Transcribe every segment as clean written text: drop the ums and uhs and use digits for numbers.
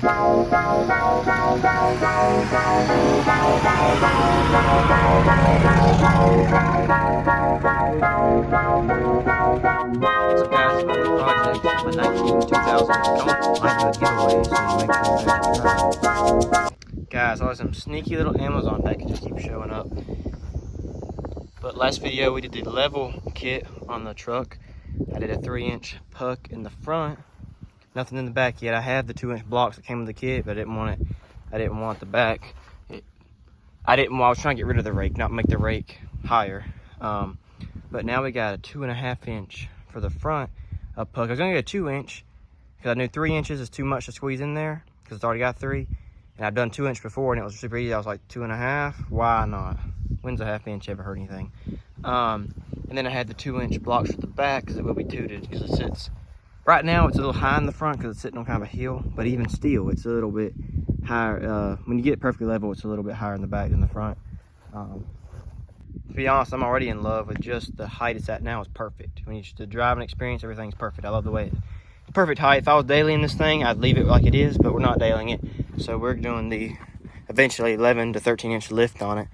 So guys, for this project, my 2000 Tacoma might do a giveaway, so make sure you guys subscribe. Guys, always some sneaky little Amazon packages keep showing up. But last video we did the level kit on the truck. I did a 3-inch puck in the front, nothing in the back yet. I have the 2-inch blocks that came with the kit, but I didn't want it. I didn't want the back. I was trying to get rid of the rake, not make the rake higher. But now we got a 2.5-inch for the front puck. I was gonna get a 2-inch because I knew 3 inches is too much to squeeze in there because it's already got 3. And I've done 2-inch before and it was super easy. I was like 2.5. Why not? When's a 1/2 inch ever hurt anything? And then I had the 2-inch blocks for the back because it will be tooted because it sits. Right now it's a little high in the front because it's sitting on kind of a hill, but even still, it's a little bit higher. When you get it perfectly level, it's a little bit higher in the back than the front. To be honest, I'm already in love with just the height it's at now. Is perfect. When you the driving experience, everything's perfect. I love the way it's perfect height. If I was dailying this thing, I'd leave it like it is, but we're not dailying it. So we're doing the eventually 11 to 13-inch lift on it.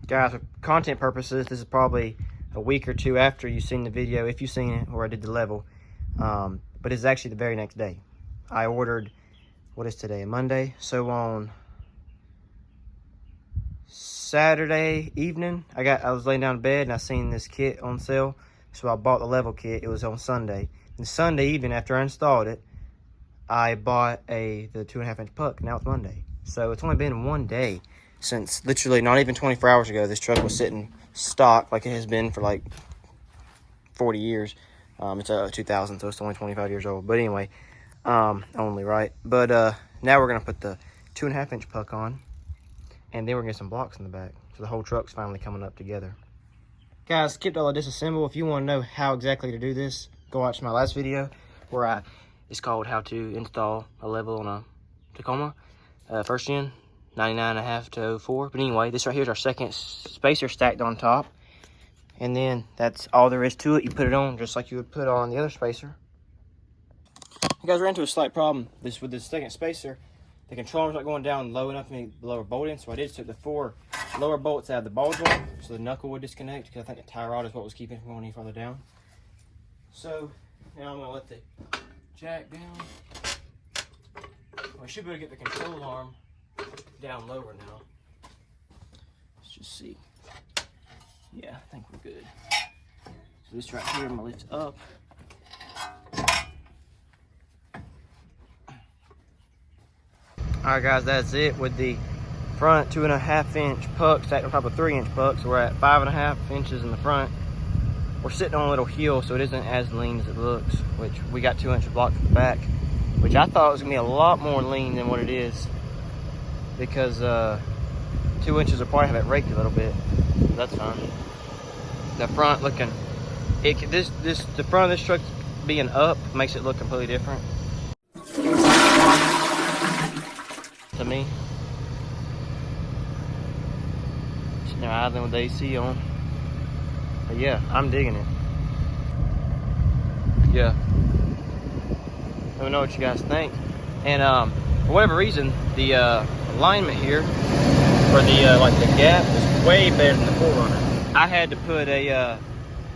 Guys, for content purposes, this is probably a week or two after you've seen the video, if you've seen it, where I did the level. But it's actually the very next day. I ordered, what is today, Monday? So on Saturday evening, I was laying down in bed and I seen this kit on sale. So I bought the level kit. It was on Sunday. And Sunday evening, after I installed it, I bought the 2.5-inch puck. Now it's Monday. So it's only been 1 day since, literally not even 24 hours ago, this truck was sitting stock like it has been for like 40 years. It's a 2000, so it's only 25 years old. But anyway, only, right? But now we're going to put the 2.5-inch puck on, and then we're going to get some blocks in the back. So the whole truck's finally coming up together. Guys, skipped all the disassemble. If you want to know how exactly to do this, go watch my last video where it's called How to Install a Level on a Tacoma. First gen, 99.5 to 04. But anyway, this right here is our second spacer stacked on top. And then that's all there is to it. You put it on just like you would put on the other spacer. You guys ran into a slight problem with this second spacer. The control arm's not going down low enough for me to lower bolt in, so I did took the 4 lower bolts out of the ball joint so the knuckle would disconnect, because I think the tie rod is what was keeping it from going any further down. So now I'm going to let the jack down. I should be able to get the control arm down lower now. Let's just see. Yeah, I think we're good. So this right here, I'm going to lift up. Alright guys, that's it with the front 2.5-inch puck stacked on top of 3-inch pucks. We're at 5.5 inches in the front. We're sitting on a little hill, so it isn't as lean as it looks, which we got 2-inch blocks for the back, which I thought was gonna be a lot more lean than what it is, because 2 inches will probably have it raked a little bit. That's fine. The front looking, the front of this truck being up makes it look completely different to me. Sitting there idling with the AC on. But yeah, I'm digging it. Yeah. Let me know what you guys think. And for whatever reason, the alignment here for the like the gap is way better than the 4Runner. I had to put a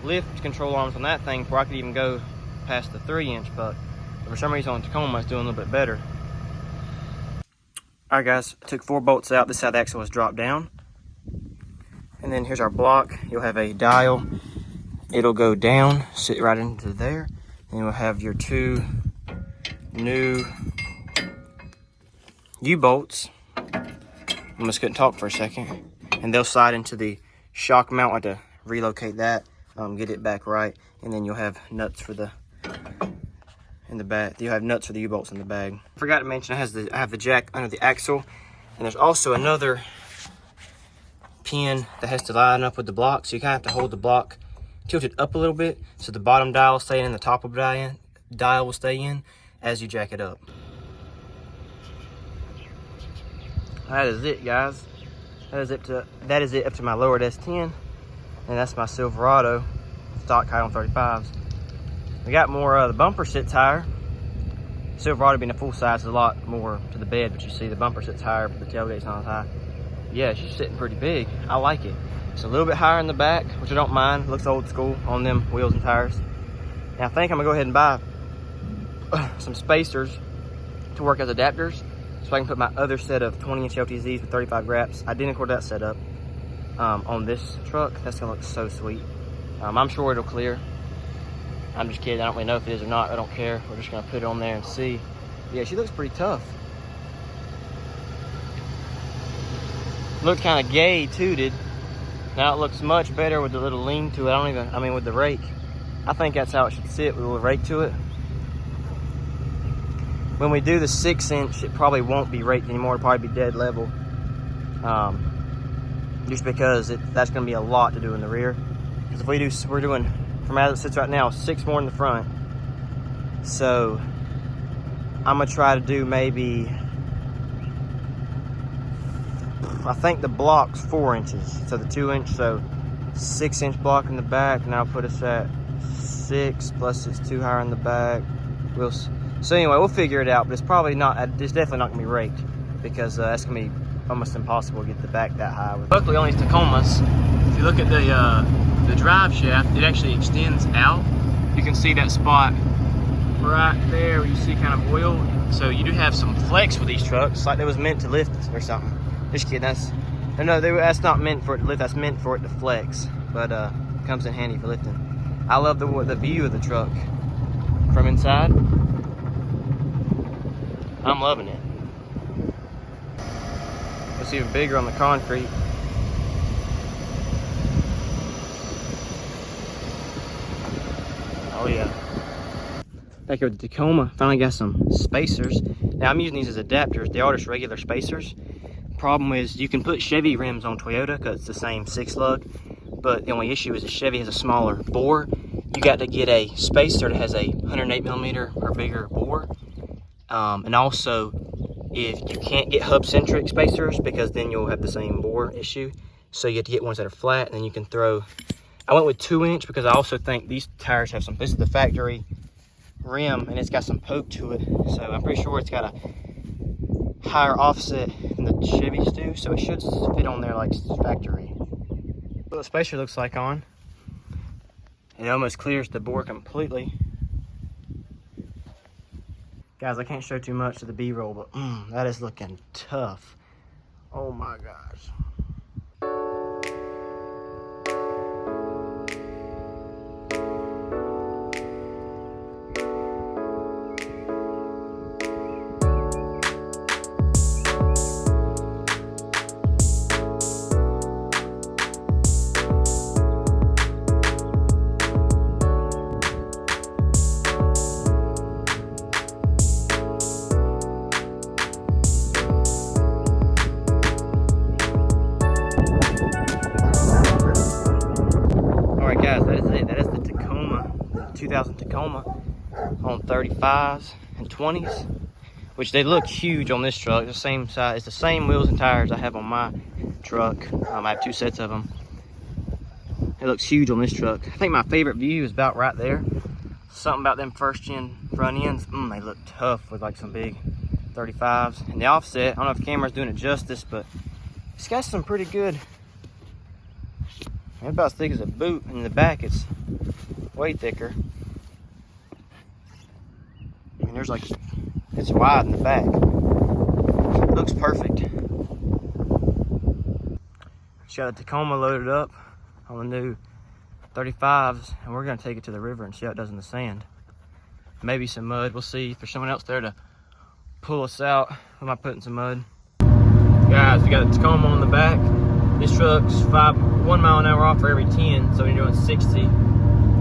lift control arms on that thing before I could even go past the 3-inch puck. But for some reason on Tacoma it's doing a little bit better. Alright guys, I took 4 bolts out. This side of the axle was dropped down. And then here's our block. You'll have a dial. It'll go down, sit right into there. And you'll have your 2 new U-bolts. Almost couldn't talk for a second. And they'll slide into the shock mount. I had to relocate that, get it back right. And then you'll have nuts for the in the bag. You have nuts for the U-bolts in the bag. Forgot to mention I have the jack under the axle, and there's also another pin that has to line up with the block, so you kind of have to hold the block tilted up a little bit so the bottom dial will stay in, the top of the dial will stay in as you jack it up. That is it, guys. That is it up to my lowered S10, and that's my Silverado stock height on 35s. We got more. The bumper sits higher. Silverado being a full size is a lot more to the bed, but you see the bumper sits higher, but the tailgate's not as high. Yeah, she's sitting pretty big. I like it. It's a little bit higher in the back, which I don't mind. It looks old school on them wheels and tires. Now I think I'm gonna go ahead and buy some spacers to work as adapters, so I can put my other set of 20-inch LTZs with 35 grapps, identical to that setup, on this truck. That's gonna look so sweet. I'm sure it'll clear. I'm just kidding. I don't really know if it is or not. I don't care. We're just gonna put it on there and see. Yeah, she looks pretty tough. Looked kind of gay tooted. Now it looks much better with the little lean to it. With the rake. I think that's how it should sit, with a little rake to it. When we do the 6-inch, it probably won't be raked anymore. It'll probably be dead level. Just because that's gonna be a lot to do in the rear. Because if we're doing, from as it sits right now, 6 more in the front. So I'm gonna try to do maybe, I think the block's 4 inches. So the 2-inch, so 6-inch block in the back, and I'll put us at 6, plus it's 2 higher in the back. So anyway, we'll figure it out, but it's probably not, it's definitely not gonna be raked, because that's gonna be almost impossible to get the back that high. Luckily on these Tacomas, if you look at the drive shaft, it actually extends out. You can see that spot right there where you see kind of oil. So you do have some flex with these trucks, like they was meant to lift or something. Just kidding, that's not meant for it to lift, that's meant for it to flex. But comes in handy for lifting. I love the view of the truck from inside. I'm loving it. It's even bigger on the concrete. Oh yeah. Back here with the Tacoma, finally got some spacers. Now I'm using these as adapters. They are just regular spacers. Problem is you can put Chevy rims on Toyota because it's the same 6-lug. But the only issue is the Chevy has a smaller bore. You got to get a spacer that has a 108mm or bigger bore. And also, if you can't get hub-centric spacers, because then you'll have the same bore issue. So you have to get ones that are flat, and then you can throw. I went with 2-inch because I also think these tires have some, this is the factory rim, and it's got some poke to it. So I'm pretty sure it's got a higher offset than the Chevys do, so it should fit on there like factory. What the spacer looks like on. It almost clears the bore completely. Guys, I can't show too much of the B-roll, but that is looking tough. Oh my gosh. Guys, that is it. That is the Tacoma, the 2000 Tacoma on 35s and 20s, which they look huge on this truck. The same size, it's the same wheels and tires I have on my truck. I have 2 sets of them. It looks huge on this truck. I think my favorite view is about right there. Something about them first gen front ends. They look tough with like some big 35s. And the offset, I don't know if the camera's doing it justice, but it's got some pretty good. It's about as thick as a boot. In the back, it's way thicker. I mean, there's like, it's wide in the back. It looks perfect. Just got a Tacoma loaded up on the new 35s, and we're gonna take it to the river and see how it does in the sand. Maybe some mud. We'll see if there's someone else there to pull us out. We might put in some mud. Guys, we got a Tacoma on the back. This truck's 1 mile an hour off for every 10, so when you're doing 60, you're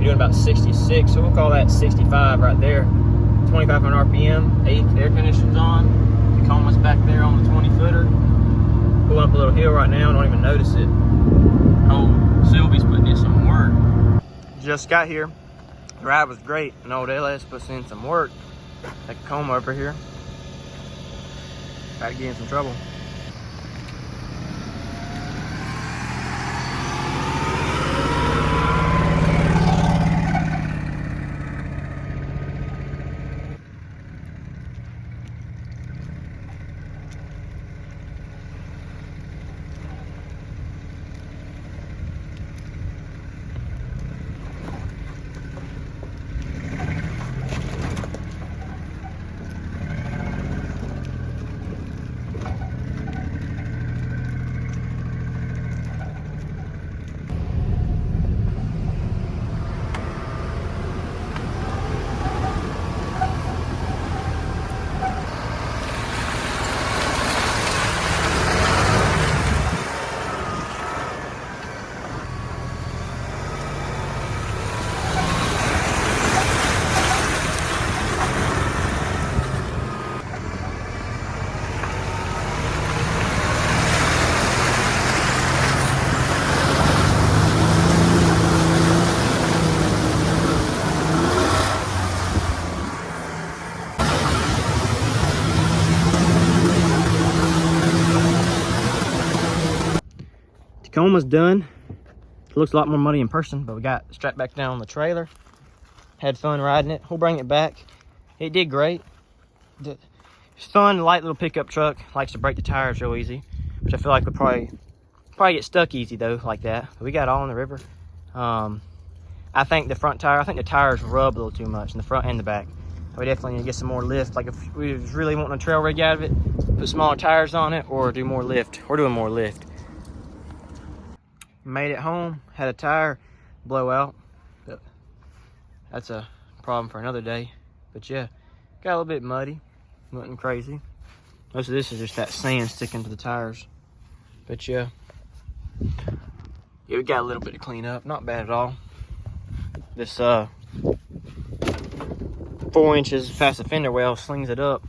doing about 66, so we'll call that 65 right there. 2,500 RPM, 8 air conditioners on. Tacoma's back there on the 20-footer. Pulling up a little hill right now, don't even notice it. Oh, Sylvie's putting in some work. Just got here. The ride was great, and old LS puts in some work. Tacoma over here. About to get in some trouble. Tacoma's done. It looks a lot more muddy in person, but we got strapped back down on the trailer. Had fun riding it. We'll bring it back. It did great. It's fun, light little pickup truck. Likes to break the tires real easy, which I feel like would probably get stuck easy though, like that. But we got all in the river. I think the front tire, the tires rub a little too much in the front and the back. We definitely need to get some more lift. Like if we was really wanting a trail rig out of it, put smaller tires on it or do more lift. We're doing more lift. Made it home, had a tire blow out. But that's a problem for another day. But yeah, got a little bit muddy, nothing crazy. Most of this is just that sand sticking to the tires. But yeah, we got a little bit to clean up, not bad at all. This 4 inches past the fender well slings it up.